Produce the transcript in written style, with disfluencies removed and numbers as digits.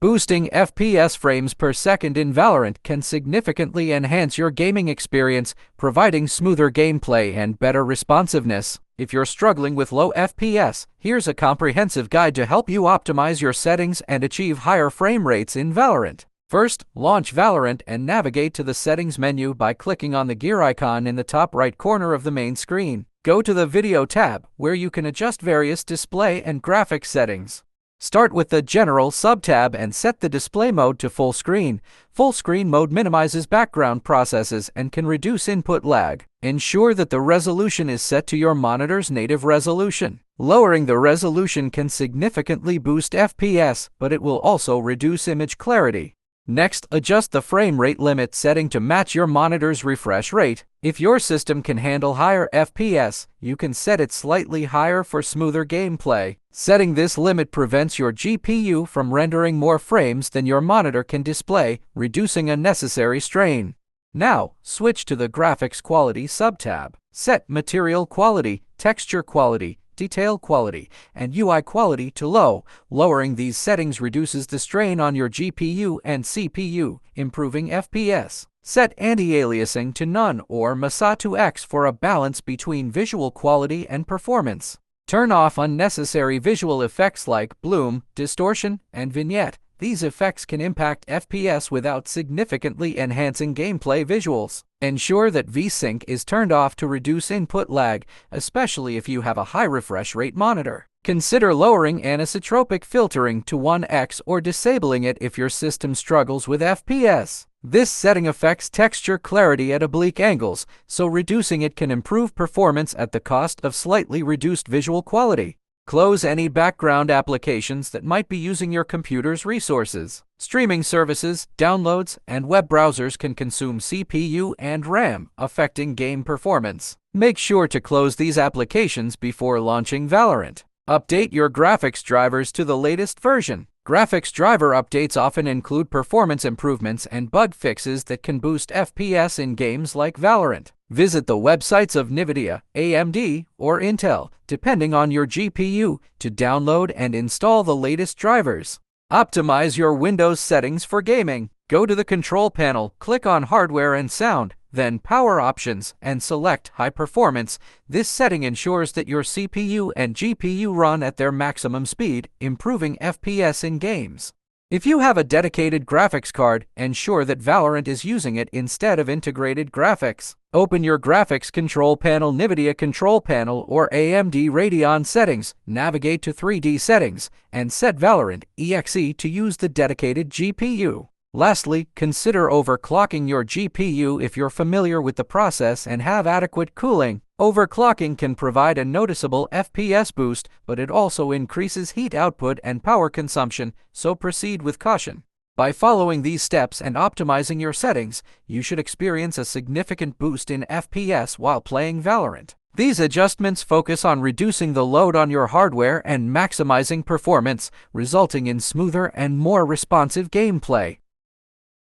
Boosting FPS frames per second in Valorant can significantly enhance your gaming experience, providing smoother gameplay and better responsiveness. If you're struggling with low FPS, here's a comprehensive guide to help you optimize your settings and achieve higher frame rates in Valorant. First, launch Valorant and navigate to the Settings menu by clicking on the gear icon in the top right corner of the main screen. Go to the Video tab, where you can adjust various display and graphics settings. Start with the General sub-tab and set the display mode to full screen. Full screen mode minimizes background processes and can reduce input lag. Ensure that the resolution is set to your monitor's native resolution. Lowering the resolution can significantly boost FPS, but it will also reduce image clarity. Next, adjust the frame rate limit setting to match your monitor's refresh rate. If your system can handle higher FPS, you can set it slightly higher for smoother gameplay. Setting this limit prevents your GPU from rendering more frames than your monitor can display, reducing unnecessary strain. Now, switch to the Graphics Quality sub-tab. Set Material Quality, Texture Quality, Detail Quality, and UI Quality to low. Lowering these settings reduces the strain on your GPU and CPU, improving FPS. Set anti-aliasing to none or MASA to X for a balance between visual quality and performance. Turn off unnecessary visual effects like bloom, distortion, and vignette. These effects can impact FPS without significantly enhancing gameplay visuals. Ensure that VSync is turned off to reduce input lag, especially if you have a high refresh rate monitor. Consider lowering anisotropic filtering to 1x or disabling it if your system struggles with FPS. This setting affects texture clarity at oblique angles, so reducing it can improve performance at the cost of slightly reduced visual quality. Close any background applications that might be using your computer's resources. Streaming services, downloads, and web browsers can consume CPU and RAM, affecting game performance. Make sure to close these applications before launching Valorant. Update your graphics drivers to the latest version. Graphics driver updates often include performance improvements and bug fixes that can boost FPS in games like Valorant. Visit the websites of NVIDIA, AMD, or Intel, depending on your GPU, to download and install the latest drivers. Optimize your Windows settings for gaming. Go to the Control panel, click on Hardware and Sound, then Power Options, and select High Performance. This setting ensures that your CPU and GPU run at their maximum speed, improving FPS in games. If you have a dedicated graphics card, ensure that Valorant is using it instead of integrated graphics. Open your Graphics Control Panel, NVIDIA Control Panel, or AMD Radeon settings, navigate to 3D settings, and set Valorant EXE to use the dedicated GPU. Lastly, consider overclocking your GPU if you're familiar with the process and have adequate cooling. Overclocking can provide a noticeable FPS boost, but it also increases heat output and power consumption, so proceed with caution. By following these steps and optimizing your settings, you should experience a significant boost in FPS while playing Valorant. These adjustments focus on reducing the load on your hardware and maximizing performance, resulting in smoother and more responsive gameplay.